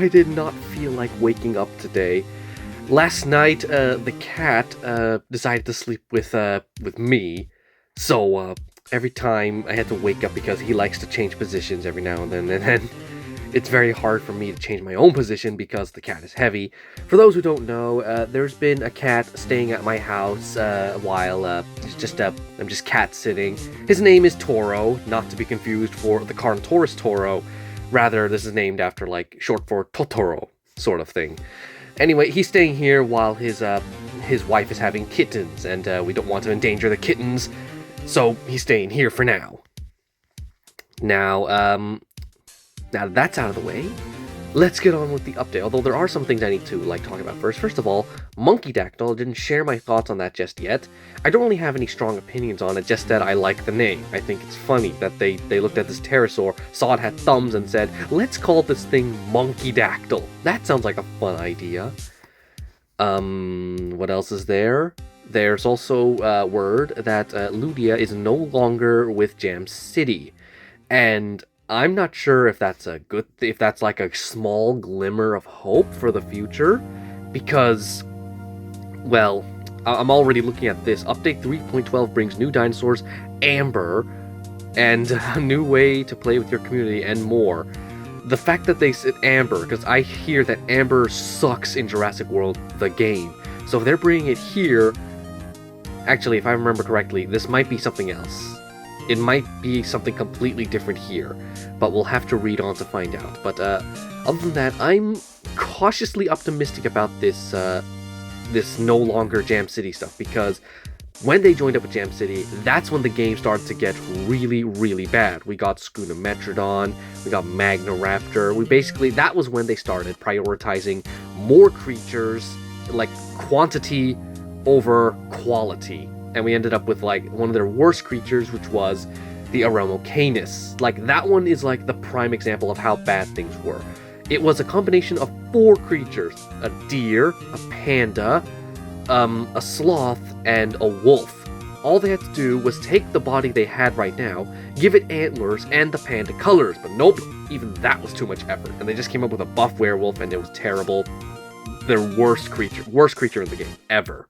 I did not feel like waking up today. Last night, the cat decided to sleep with me, so every time I had to wake up because he likes to change positions every now and then it's very hard for me to change my own position because the cat is heavy. For those who don't know, there's been a cat staying at my house while I'm just cat sitting. His name is Toro, not to be confused for the Carnotaurus Toro. Rather, this is named after, like, short for Totoro, sort of thing. Anyway, he's staying here while his wife is having kittens, and we don't want to endanger the kittens, so he's staying here for now. Now that that's out of the way, let's get on with the update, although there are some things I need to, talk about first. First of all, Monkeydactyl, didn't share my thoughts on that just yet. I don't really have any strong opinions on it, just that I like the name. I think it's funny that they looked at this pterosaur, saw it had thumbs, and said, let's call this thing Monkeydactyl. That sounds like a fun idea. What else is there? There's also word that Ludia is no longer with Jam City, and I'm not sure if that's if that's like a small glimmer of hope for the future, because, well, I'm already looking at this. Update 3.12 brings new dinosaurs, Amber, and a new way to play with your community, and more. The fact that they said Amber, because I hear that Amber sucks in Jurassic World, the game. So if they're bringing it here, actually, if I remember correctly, this might be something else. It might be something completely different here, but we'll have to read on to find out. But other than that, I'm cautiously optimistic about this this no longer Jam City stuff, because when they joined up with Jam City, that's when the game started to get really, really bad. We got Scunometrodon, we got Magnoraptor. That was when they started prioritizing more creatures, like quantity over quality. And we ended up with, like, one of their worst creatures, which was the Aromocanus. Like, that one is, like, the prime example of how bad things were. It was a combination of 4 creatures. A deer, a panda, a sloth, and a wolf. All they had to do was take the body they had right now, give it antlers and the panda colors, but nope, even that was too much effort. And they just came up with a buff werewolf, and it was terrible. Their worst creature in the game, ever.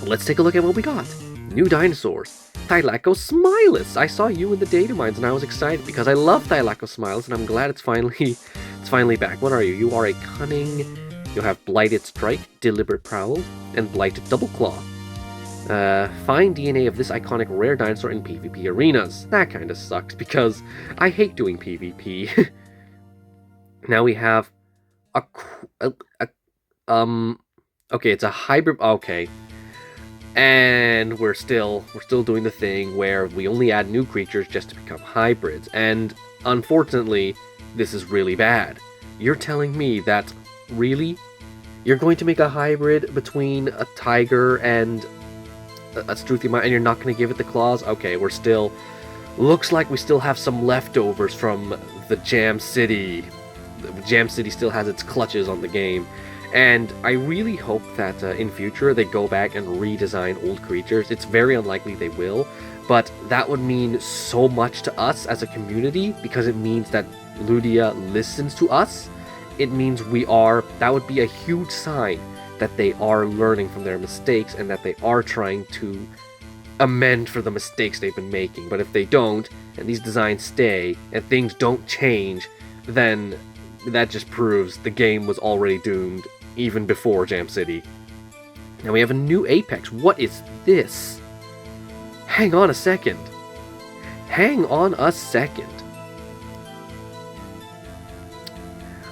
Let's take a look at what we got. New dinosaurs. Thylacosmilus. I saw you in the data mines and I was excited because I love Thylacosmilus and I'm glad it's finally back. What are you? You are a cunning. You have Blighted Strike, Deliberate Prowl, and Blighted Double Claw. Find DNA of this iconic rare dinosaur in PvP arenas. That kind of sucks because I hate doing PvP. Now we have okay, it's a hybrid. Okay. And we're still doing the thing where we only add new creatures just to become hybrids. And unfortunately, this is really bad. You're telling me that, really? You're going to make a hybrid between a tiger and a Struthiomimus, and you're not going to give it the claws? Okay, looks like we still have some leftovers from the Jam City. Jam City still has its clutches on the game. And I really hope that in future they go back and redesign old creatures. It's very unlikely they will, but that would mean so much to us as a community because it means that Ludia listens to us. It means that would be a huge sign that they are learning from their mistakes and that they are trying to amend for the mistakes they've been making. But if they don't, and these designs stay, and things don't change, then that just proves the game was already doomed even before Jam City. Now we have a new Apex. What is this? Hang on a second.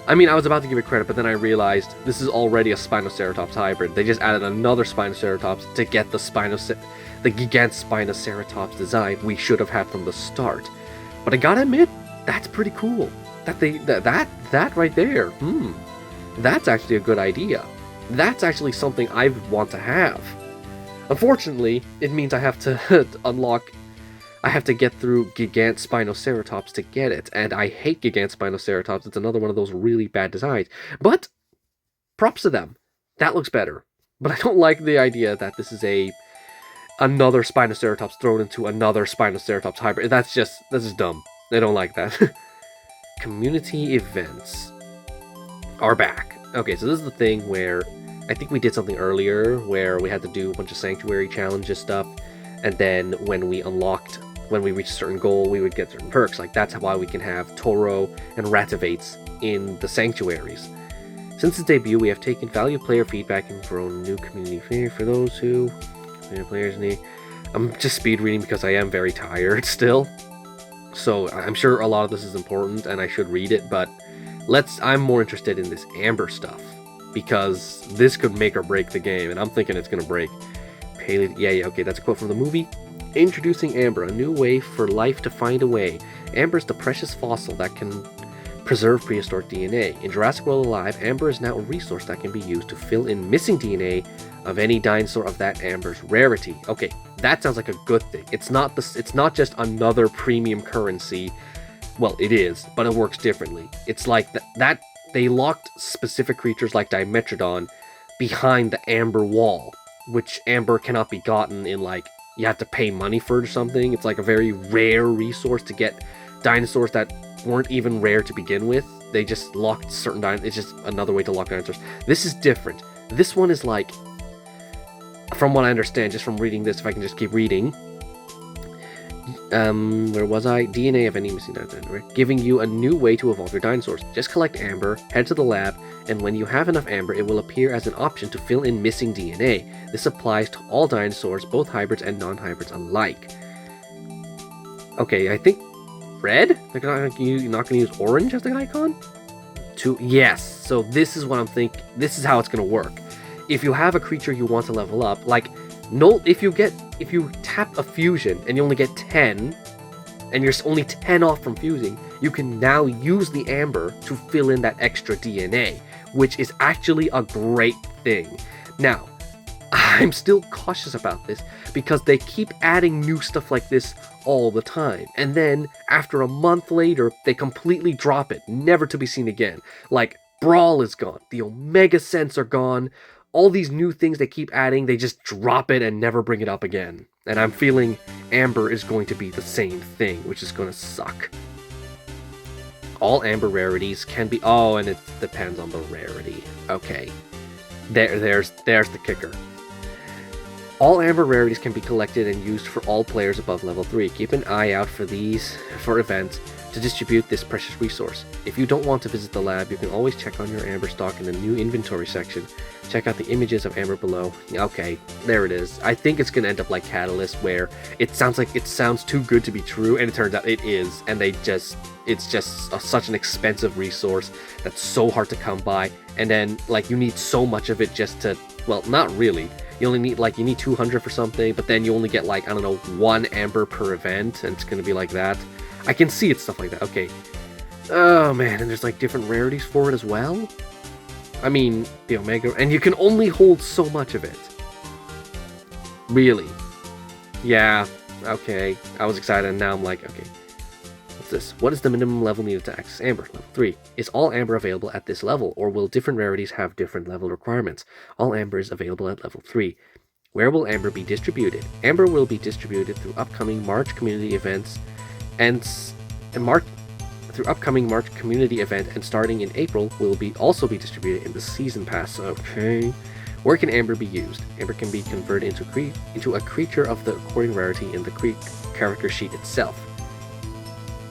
I mean, I was about to give it credit, but then I realized this is already a Spinoceratops hybrid. They just added another Spinoceratops to get the Gigantospinoceratops design we should have had from the start. But I gotta admit, that's pretty cool. That right there, that's actually a good idea. That's actually something I want to have. Unfortunately, it means I have to get through Gigantospinoceratops to get it, and I hate Gigantospinoceratops. It's another one of those really bad designs. But, props to them. That looks better. But I don't like the idea that this is another Spinoceratops thrown into another Spinoceratops hybrid. This is dumb. I don't like that. Community events. are back. Okay, so this is the thing where I think we did something earlier where we had to do a bunch of sanctuary challenges stuff, and then when we reached a certain goal, we would get certain perks. Like, that's why we can have Toro and Rativates in the sanctuaries. Since its debut, we have taken valued player feedback and grown a new community for those who players need. I'm just speed reading because I am very tired still, so I'm sure a lot of this is important and I should read it, but I'm more interested in this Amber stuff because this could make or break the game, and I'm thinking it's gonna break. Okay, that's a quote from the movie. Introducing Amber, a new way for life to find a way. Amber is the precious fossil that can preserve prehistoric DNA. In Jurassic World Alive, Amber is now a resource that can be used to fill in missing DNA of any dinosaur of that Amber's rarity. Okay, that sounds like a good thing. It's not just another premium currency. Well, it is, but it works differently. It's like that they locked specific creatures like Dimetrodon behind the Amber wall, which Amber cannot be gotten in, like, you have to pay money for it or something. It's like a very rare resource to get dinosaurs that weren't even rare to begin with. They just locked certain dinosaurs. It's just another way to lock dinosaurs. This is different. This one is like, from what I understand, just from reading this, if I can just keep reading. Where was I? DNA of any missing dinosaur. Giving you a new way to evolve your dinosaurs. Just collect Amber, head to the lab, and when you have enough Amber, it will appear as an option to fill in missing DNA. This applies to all dinosaurs, both hybrids and non-hybrids alike. Okay, I think red? They're not going to use orange as the icon? Yes, so this is what I'm thinking. This is how it's going to work. If you have a creature you want to level up, like, if you tap a fusion and you only get 10, and you're only 10 off from fusing, you can now use the Amber to fill in that extra DNA, which is actually a great thing. Now, I'm still cautious about this because they keep adding new stuff like this all the time, and then after a month later, they completely drop it, never to be seen again. Like, Brawl is gone, the Omega Sense are gone, all these new things they keep adding, they just drop it and never bring it up again. And I'm feeling Amber is going to be the same thing, which is going to suck. All Amber rarities can be... Oh, and it depends on the rarity. Okay. There's the kicker. All Amber rarities can be collected and used for all players above level 3. Keep an eye out for events to distribute this precious resource. If you don't want to visit the lab, you can always check on your Amber stock in the new inventory section. Check out the images of Amber below. Okay, there it is. I think it's going to end up like Catalyst, where it sounds too good to be true, and it turns out it is, and it's just such an expensive resource that's so hard to come by, and then, like, you need so much of it just to, well, not really. You only need, you need 200 for something, but then you only get, I don't know, 1 Amber per event, and it's going to be like that. I can see it's stuff like that. Okay. Oh, man, and there's, different rarities for it as well? I mean, the Omega, and you can only hold so much of it. Really? Yeah, okay. I was excited, and now I'm like, okay. What's this? What is the minimum level needed to access Amber? Level 3. Is all Amber available at this level, or will different rarities have different level requirements? All Amber is available at level 3. Where will Amber be distributed? Amber will be distributed through upcoming March community events and starting in April will also be distributed in the season pass. Okay. Where can Amber be used? Amber can be converted into a creature of the according rarity in the character sheet itself.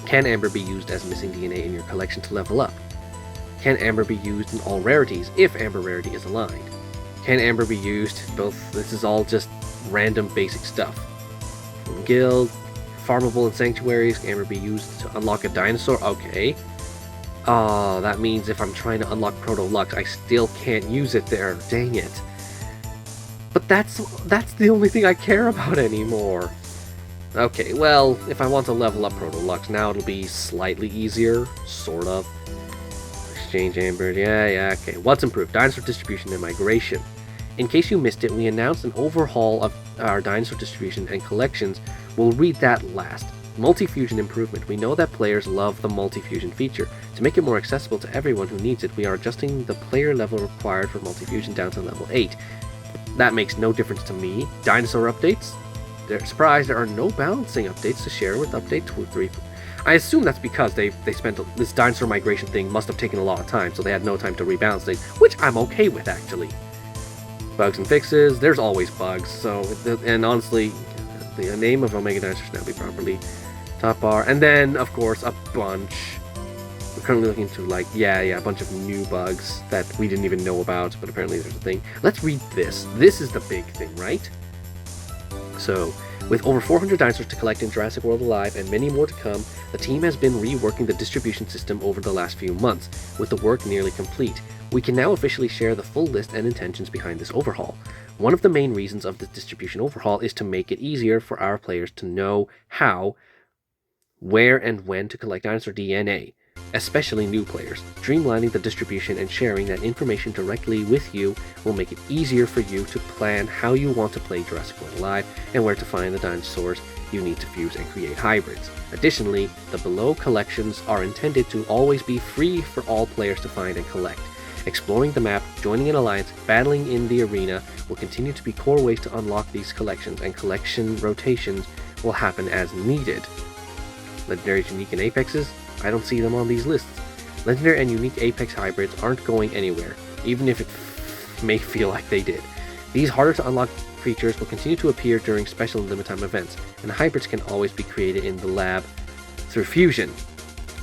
Can Amber be used as missing DNA in your collection to level up? Can Amber be used in all rarities if Amber rarity is aligned? Can Amber be used both? This is all just random basic stuff. From guild, farmable in sanctuaries. Can Amber be used to unlock a dinosaur? Okay. Oh, that means if I'm trying to unlock Proto-Lux, I still can't use it there. Dang it. But that's the only thing I care about anymore. Okay, well, if I want to level up Proto-Lux, now it'll be slightly easier, sort of. Exchange Amber, yeah, okay. What's improved? Dinosaur distribution and migration. In case you missed it, we announced an overhaul of our dinosaur distribution and collections. We'll read that last. Multi-fusion improvement. We know that players love the multi-fusion feature. To make it more accessible to everyone who needs it, we are adjusting the player level required for multi-fusion down to level 8. That makes no difference to me. Dinosaur updates? Surprise, there are no balancing updates to share with update 3. I assume that's because they spent this dinosaur migration thing must have taken a lot of time, so they had no time to rebalance things, which I'm okay with actually. Bugs and fixes, there's always bugs. So, and honestly, the name of Omega Dinosaur should now be properly top bar, and then of course a bunch. We're currently looking to a bunch of new bugs that we didn't even know about, but apparently there's a thing. Let's read this. This is the big thing, right? So, with over 400 dinosaurs to collect in Jurassic World Alive and many more to come, the team has been reworking the distribution system over the last few months, with the work nearly complete. We can now officially share the full list and intentions behind this overhaul. One of the main reasons of the distribution overhaul is to make it easier for our players to know how, where, and when to collect dinosaur DNA, especially new players. Streamlining the distribution and sharing that information directly with you will make it easier for you to plan how you want to play Jurassic World Alive and where to find the dinosaurs you need to fuse and create hybrids. Additionally, the below collections are intended to always be free for all players to find and collect. Exploring the map, joining an alliance, battling in the arena will continue to be core ways to unlock these collections, and collection rotations will happen as needed. Legendaries, unique, and apexes? I don't see them on these lists. Legendary and unique apex hybrids aren't going anywhere, even if it may feel like they did. These harder to unlock creatures will continue to appear during special and limited time events, and hybrids can always be created in the lab through fusion.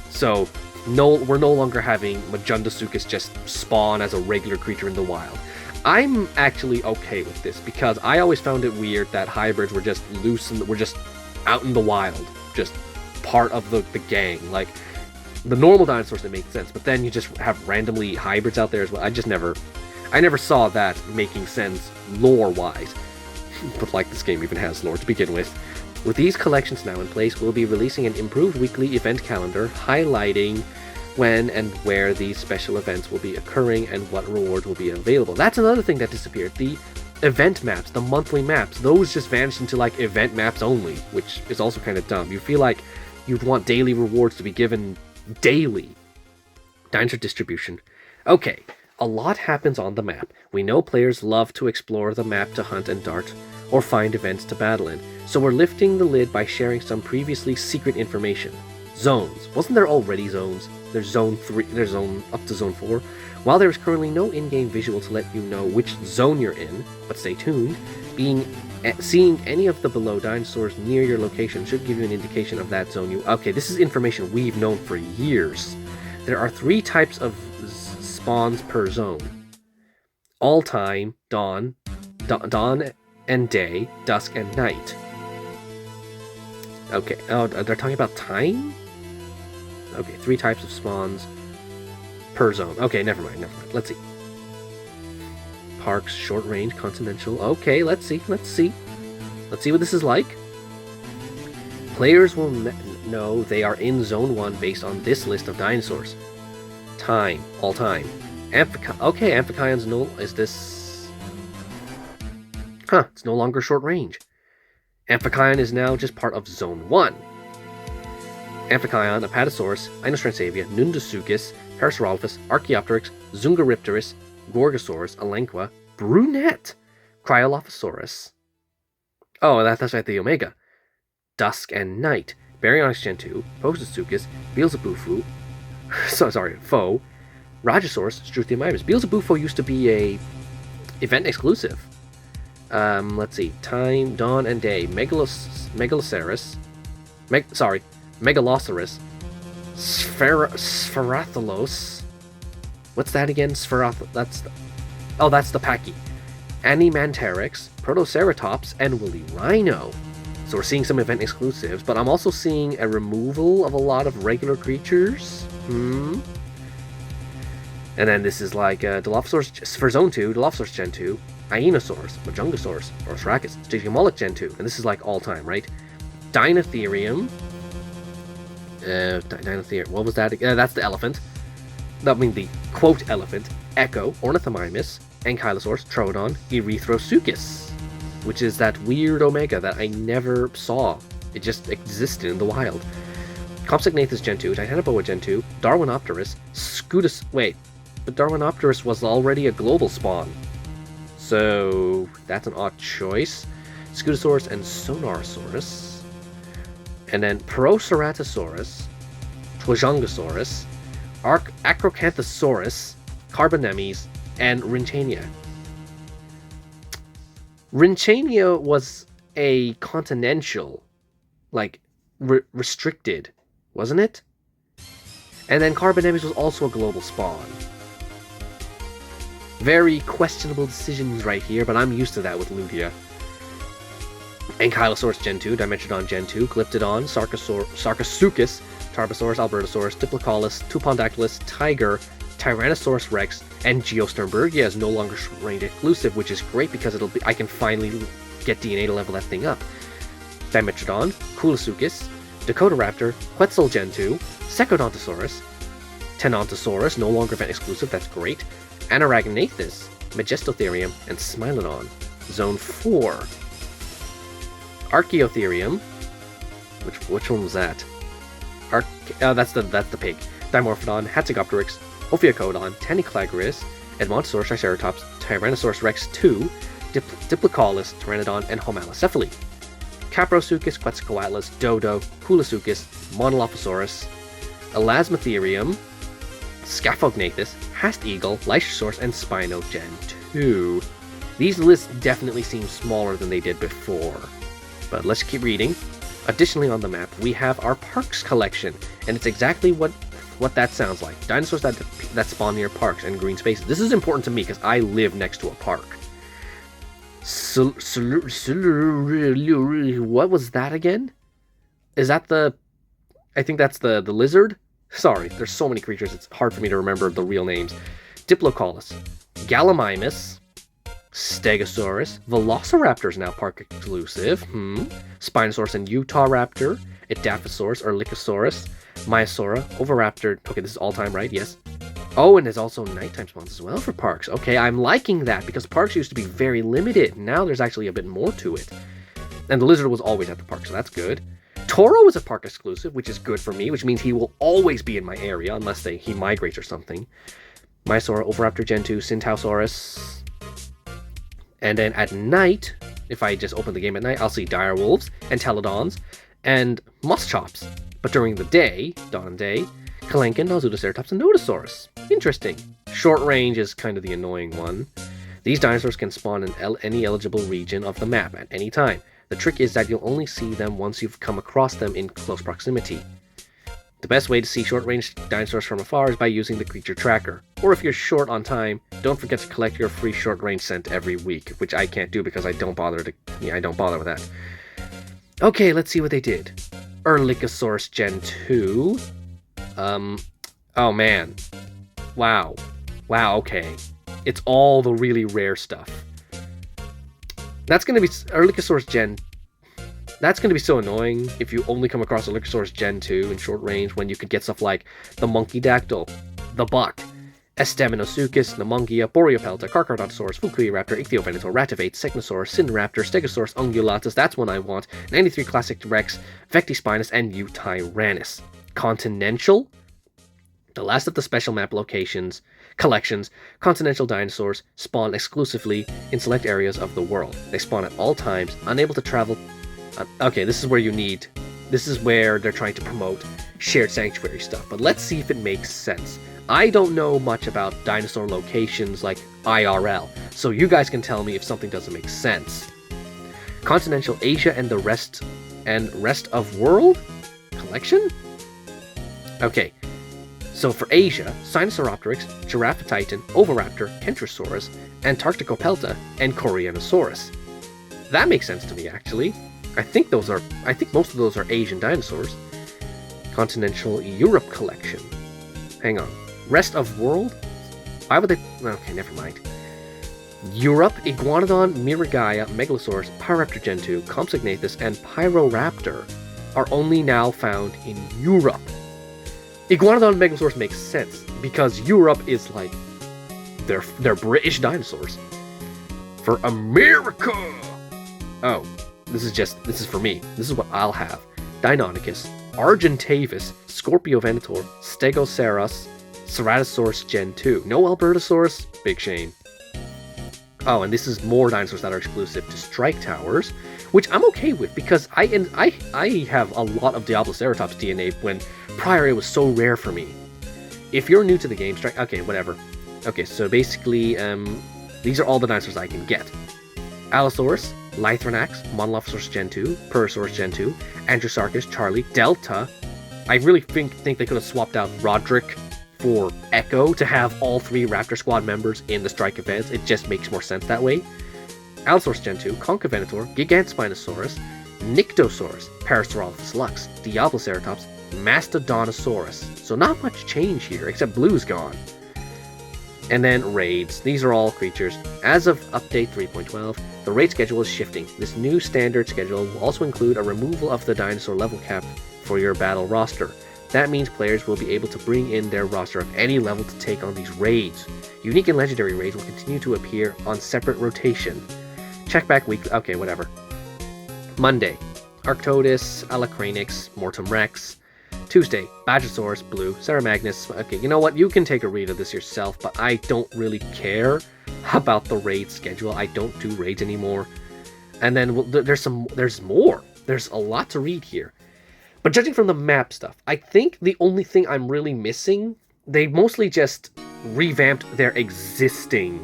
So, we're no longer having Majundasuchus just spawn as a regular creature in the wild. I'm actually okay with this, because I always found it weird that hybrids were just loose and were just out in the wild, just part of the gang. Like, the normal dinosaurs, it makes sense, but then you just have randomly hybrids out there as well. I never saw that making sense lore-wise. But like, this game even has lore to begin with. With these collections now in place, we'll be releasing an improved weekly event calendar highlighting when and where these special events will be occurring and what rewards will be available. That's another thing that disappeared. The event maps, the monthly maps, those just vanished into like event maps only, which is also kind of dumb. You feel like you'd want daily rewards to be given daily. Dinosaur distribution. Okay, a lot happens on the map. We know players love to explore the map to hunt and dart, or find events to battle in, so we're lifting the lid by sharing some previously secret information. Zones. Wasn't there already zones? There's zone 3, there's zone up to zone 4. While there is currently no in-game visual to let you know which zone you're in, but stay tuned, seeing any of the below dinosaurs near your location should give you an indication of that zone Okay, this is information we've known for years. There are 3 types of spawns per zone. All time, dawn and day, dusk and night. Okay, oh, they're talking about time? Okay, 3 types of spawns per zone. Okay, never mind. Let's see. Parks, short range, continental. Okay, let's see. Let's see what this is like. Players will know they are in Zone 1 based on this list of dinosaurs. Time, all time. Okay, Amphictyon's is this... Huh, it's no longer short range. Amphictyon is now just part of Zone 1. Amphictyon, Apatosaurus, Inostransavia, Nundasuchus, Parasaurolophus, Archaeopteryx, Zungaripterus, Gorgosaurus, Elenqua, Brunette, Cryolophosaurus. Oh, that's right, the Omega. Dusk and Night, Baryonyx Gen 2, Posasuchus, Beelzebufo, Foe, Rajasaurus, Struthiomimus. Beelzebufo used to be a event exclusive. Let's see. Time, dawn, and day. Megalosaurus. Megalosaurus. Spherathalos. What's that again? That's the Pachy. Animantarix, Protoceratops, and Woolly Rhino. So we're seeing some event exclusives, but I'm also seeing a removal of a lot of regular creatures. And then this is like Dilophosaurus for Zone 2, Dilophosaurus Gen 2, Ionosaurus, Majungasaurus, Orthorhacus, Stygimoloch Gen 2, and this is like all time, right? Dinotherium. Dinotherium, what was that? That's the elephant. That means the quote elephant. Echo, Ornithomimus, Ankylosaurus, Troodon, Erythrosuchus, which is that weird Omega that I never saw. It just existed in the wild. Compsognathus Gen 2, Titanoboa Gen 2, Darwinopterus, but Darwinopterus was already a global spawn. So that's an odd choice. Scutosaurus and Sonorosaurus. And then Proceratosaurus, Twajongosaurus, Acrocanthosaurus, Carbonemys, and Rinchania. Rinchania was a continental, like, restricted, wasn't it? And then Carbonemys was also a global spawn. Very questionable decisions right here, but I'm used to that with Lugia. Ankylosaurus Gen 2, Dimetrodon Gen 2, Glyptodon, Sarcosuchus, Tarbosaurus, Albertosaurus, Diplocaulus, Tupondactylus, Tiger, Tyrannosaurus Rex, and Geosternbergia is no longer range exclusive, which is great because I can finally get DNA to level that thing up. Dimetrodon, Coolosuchus, Dakotaraptor, Quetzal Gen 2, Secodontosaurus, Tenontosaurus, no longer event exclusive, that's great. Anoragnathus, Majestotherium, and Smilodon. Zone 4. Archaeotherium. Which one was that? That's the pig. Dimorphodon, Hatzegopteryx, Ophiocodon, Tanyclagris, Edmontosaurus, Triceratops, Tyrannosaurus Rex 2, Diplocaulus, Pteranodon, and Homalocephale. Caprosuchus, Quetzalcoatlus, Dodo, Coolosuchus, Monolophosaurus, Elasmotherium, Scaphognathus, Hasteagle, Lycosaurus, and Spino Gen 2. These lists definitely seem smaller than they did before. But let's keep reading. Additionally on the map, we have our parks collection, and it's exactly what that sounds like. Dinosaurs that spawn near parks and green spaces. This is important to me because I live next to a park. What was that again? Is that the... I think that's the lizard? Sorry, there's so many creatures, it's hard for me to remember the real names. Diplocaulus, Gallimimus, Stegosaurus, Velociraptor is now park exclusive, Spinosaurus and Utahraptor, Edaphosaurus, Erlikosaurus, Maiasaura, Oviraptor, okay, this is all-time, right? Yes. Oh, and there's also nighttime spawns as well for parks. Okay, I'm liking that, because parks used to be very limited. Now there's actually a bit more to it. And the lizard was always at the park, so that's good. Toro is a park exclusive, which is good for me, which means he will always be in my area, unless he migrates or something. Maiasaura, Oviraptor Gen 2, Syntausaurus. And then at night, if I just open the game at night, I'll see direwolves, Entelodons, and Moschops. But during the day, dawn and day, Kalenkin, Nozoodoceratops, and Nodosaurus. Interesting. Short range is kind of the annoying one. These dinosaurs can spawn in any eligible region of the map at any time. The trick is that you'll only see them once you've come across them in close proximity. The best way to see short-range dinosaurs from afar is by using the creature tracker. Or if you're short on time, don't forget to collect your free short-range scent every week, which I can't do because I don't bother with that. Okay, let's see what they did. Erlikosaurus Gen 2. Oh man. Wow, okay. It's all the really rare stuff. That's gonna be Erlikosaurus Gen. That's gonna be so annoying if you only come across Erlikosaurus Gen 2 in short range when you could get stuff like the Monkeydactyl, the Buck, Esteminosuchus, Nemungia, Boreopelta, Carcharodontosaurus, Fukuiraptor, Ichthyovenator, Rativate, Secnosaurus, Sinraptor, Stegosaurus ungulatus, that's one I want, 93 Classic Rex, Vectispinus, and Eutyrannus. Continental? The last of the special map collections, continental dinosaurs spawn exclusively in select areas of the world. They spawn at all times, unable to travel... okay, this is where they're trying to promote shared sanctuary stuff, but let's see if it makes sense. I don't know much about dinosaur locations like IRL, so you guys can tell me if something doesn't make sense. Continental Asia and the rest of world collection? Okay. So for Asia, Sinosauropteryx, Giraffatitan, Oviraptor, Kentrosaurus, Antarcticopelta, and Coreanosaurus. That makes sense to me, actually. I think most of those are Asian dinosaurs. Continental Europe collection. Hang on. Rest of world? Why would they... okay, never mind. Europe, Iguanodon, Miragaia, Megalosaurus, Pyroraptor Gen 2, Compsognathus, and Pyroraptor are only now found in Europe. Iguanodon and Megalosaurus makes sense, because Europe is like... They're British dinosaurs. For America! Oh, this is for me. This is what I'll have. Deinonychus, Argentavis, Scorpiovenator, Stegosaurus, Ceratosaurus Gen 2. No Albertosaurus? Big shame. Oh, and this is more dinosaurs that are exclusive to Strike Towers. which I'm okay with because I have a lot of Diabloceratops DNA when prior it was so rare for me. If you're new to the game, okay, whatever. Okay, so basically, these are all the dinosaurs I can get. Allosaurus, Lythronax, Monolophosaurus Gen 2, Pterosaurus Gen 2, Andrewsarchus, Charlie, Delta. I really think they could have swapped out Roderick for Echo to have all 3 Raptor Squad members in the strike events. It just makes more sense that way. Allosaurus Gen 2, Concavenator, Gigantspinosaurus, Nyctosaurus, Parasaurolophus Lux, Diabloceratops, Mastodontosaurus. So not much change here, except Blue's gone. And then raids. These are all creatures. As of update 3.12, the raid schedule is shifting. This new standard schedule will also include a removal of the dinosaur level cap for your battle roster. That means players will be able to bring in their roster of any level to take on these raids. Unique and legendary raids will continue to appear on separate rotation. Check back weekly. Okay, whatever. Monday, Arctodus, Alacranix, Mortem Rex. Tuesday, Badgersaurus, Blue, Ceramagnus. Okay, you know what? You can take a read of this yourself, but I don't really care about the raid schedule. I don't do raids anymore. And then there's more. There's a lot to read here. But judging from the map stuff, I think the only thing I'm really missing, they mostly just revamped their existing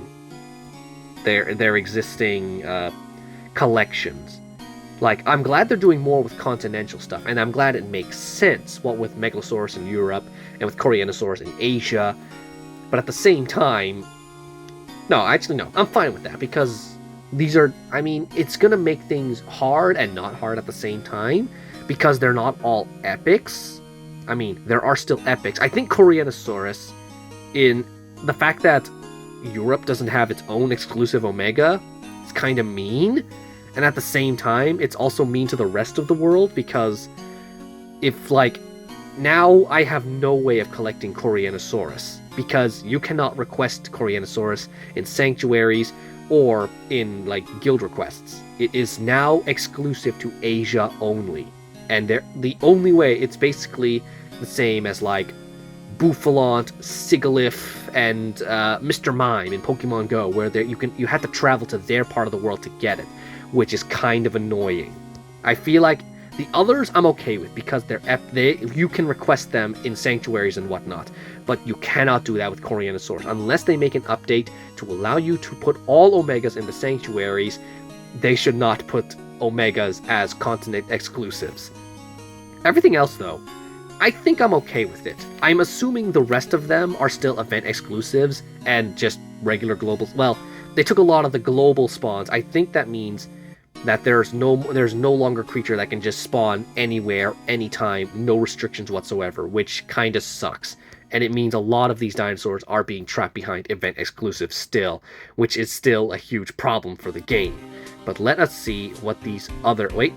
collections. Like, I'm glad they're doing more with continental stuff, and I'm glad it makes sense, what with Megalosaurus in Europe, and with Coryanosaurus in Asia, but at the same time, no, I'm fine with that, because these are, I mean, it's gonna make things hard and not hard at the same time, because they're not all epics. I mean, there are still epics. I think Coryanosaurus, in the fact that Europe doesn't have its own exclusive Omega, is kind of mean. And at the same time, it's also mean to the rest of the world, because if, like, now I have no way of collecting Coryanosaurus, because you cannot request Coryanosaurus in sanctuaries or in, like, guild requests. It is now exclusive to Asia only. And the only way, it's basically the same as, like, Bouffalont, Sigalith, and Mr. Mime in Pokemon Go, where you had to travel to their part of the world to get it, which is kind of annoying. I feel like the others I'm okay with, because you can request them in sanctuaries and whatnot, but you cannot do that with Coryanosaurus unless they make an update to allow you to put all Omegas in the sanctuaries. They should not put Omegas as continent exclusives. Everything else, though, I think I'm okay with it. I'm assuming the rest of them are still event exclusives and just regular globals. Well, they took a lot of the global spawns. I think that means that there's no longer a creature that can just spawn anywhere, anytime, no restrictions whatsoever, which kind of sucks. And it means a lot of these dinosaurs are being trapped behind event exclusives still, which is still a huge problem for the game. But let us see what these other... Wait.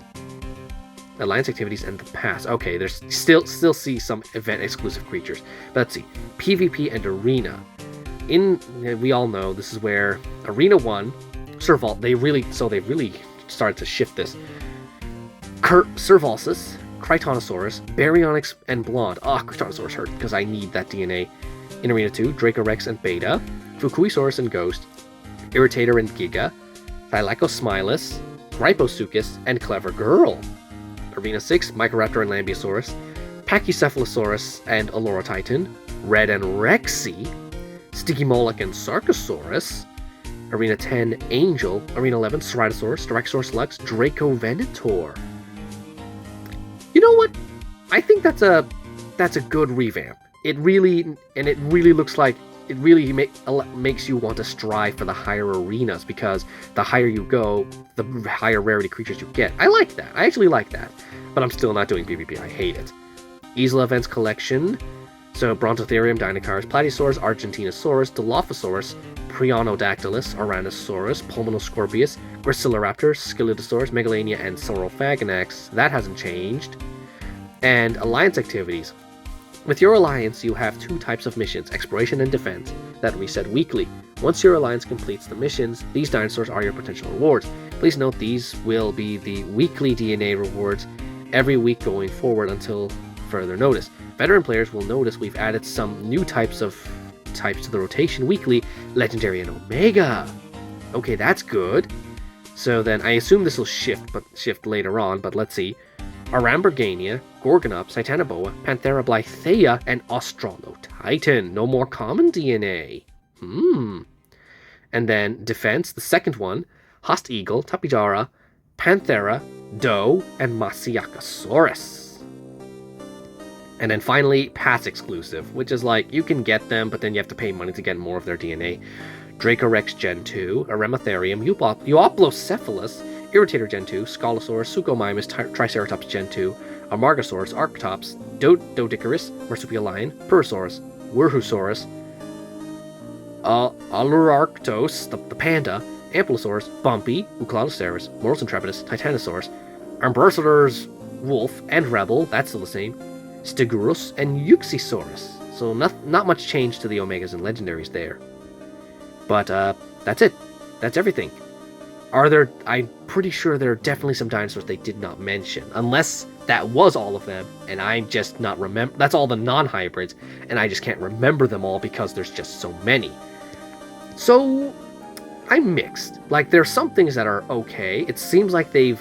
Alliance activities and the past. Okay, there's still see some event exclusive creatures. But let's see. PvP and Arena. We all know this is where Arena 1, Serval, they really started to shift this. Servalsis, Krytonosaurus, Baryonyx, and Blonde. Krytonosaurus hurt because I need that DNA. In Arena 2, Dracorex and Beta, Fukuisaurus and Ghost, Irritator and Giga, Thylacosmilus, Rhiposuchus, and Clever Girl. Arena 6, Microraptor and Lambeosaurus, Pachycephalosaurus and Alorotitan, Red and Rexy, Sticky Moloch and Sarcosaurus, Arena 10, Angel, Arena 11, Ceratosaurus, Styracosaurus Lux, Draco Venator. You know what? I think that's a good revamp. It really looks like it really makes you want to strive for the higher arenas, because the higher you go, the higher rarity creatures you get. I like that. I actually like that. But I'm still not doing PvP. I hate it. Easel Events Collection. So Brontotherium, Dinosaurs, Platysaurus, Argentinosaurus, Dilophosaurus, Prionodactylus, Oranosaurus, Pulmonoscorpius, Graciloraptor, Scelidosaurus, Megalania, and Saurophaganax. That hasn't changed. And Alliance activities. With your alliance, you have 2 types of missions, exploration and defense, that reset weekly. Once your alliance completes the missions, these dinosaurs are your potential rewards. Please note these will be the weekly DNA rewards every week going forward until further notice. Veteran players will notice we've added some new types to the rotation weekly, Legendary and Omega. Okay, that's good. So then I assume this will shift later on, but let's see. Arambergania, Gorgonops, Titanoboa, Panthera blythea, and Australotitan. No more common DNA. And then defense, the second one, Host Eagle, Tapijara, Panthera, Doe, and Masiakasaurus. And then finally, pass exclusive, which is like, you can get them, but then you have to pay money to get more of their DNA. Dracorex Gen 2, Arematherium, Euoplocephalus, Irritator Gen 2, Scolosaurus, Suchomimus, Triceratops Gen 2, Amargasaurus, Arctops, Doedicurus, Marsupial Lion, Purosaurus, Wurhusaurus, Alurarctos, the panda, Ampulosaurus, Bumpy, Eucalosaurus, Morus Intrepidus, Titanosaurus, Ambrositor's Wolf and Rebel, that's still the same, Stegurus, and Euxisaurus. So not much change to the Omegas and Legendaries there. But that's it. That's everything. I'm pretty sure there are definitely some dinosaurs they did not mention. Unless that was all of them, and I'm just not remember. That's all the non-hybrids, and I just can't remember them all because there's just so many. So, I'm mixed. Like, there's some things that are okay. It seems like they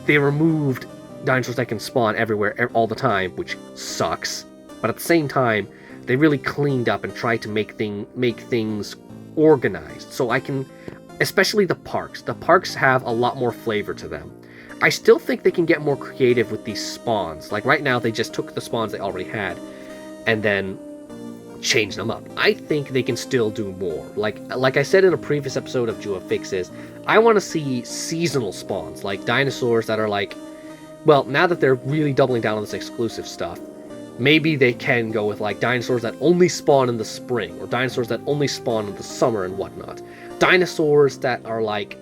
removed dinosaurs that can spawn everywhere all the time, which sucks. But at the same time, they really cleaned up and tried to make things organized. So I can, especially the parks. The parks have a lot more flavor to them. I still think they can get more creative with these spawns. Like right now, they just took the spawns they already had and then changed them up. I think they can still do more. Like I said in a previous episode of Jua Fixes, I want to see seasonal spawns, like dinosaurs that are like, well, now that they're really doubling down on this exclusive stuff, maybe they can go with like dinosaurs that only spawn in the spring, or dinosaurs that only spawn in the summer and whatnot. Dinosaurs that are like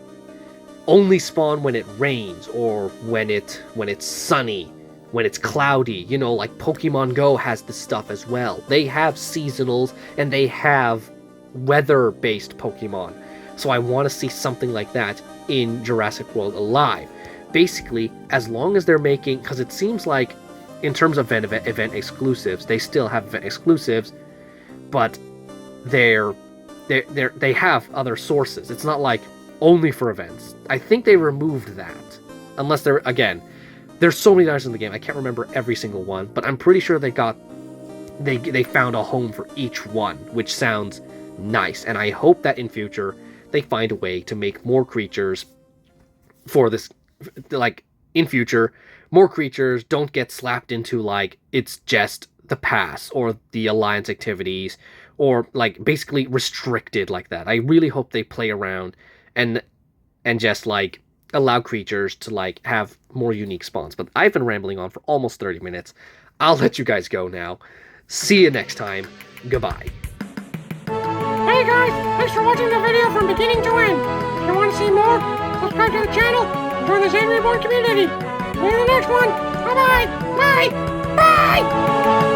only spawn when it rains, or when it's sunny, when it's cloudy. You know, like Pokemon Go has this stuff as well. They have seasonals and they have weather-based Pokemon. So I want to see something like that in Jurassic World Alive. Basically, as long as they're making, because it seems like in terms of event exclusives, they still have event exclusives, but they have other sources. It's not like only for events. I think they removed that, unless there's so many dinosaurs in the game. I can't remember every single one, but I'm pretty sure they found a home for each one, which sounds nice. And I hope that in future they find a way to make more creatures for this. Like, in future, more creatures don't get slapped into, like, it's just the pass or the alliance activities, or, like, basically restricted like that. I really hope they play around and just, like, allow creatures to, like, have more unique spawns. But I've been rambling on for almost 30 minutes. I'll let you guys go now. See you next time. Goodbye. Hey guys, thanks for watching the video from beginning to end. If you want to see more, subscribe to the channel. Join the Zainreborn community. See you in the next one. Bye-bye. Bye. Bye.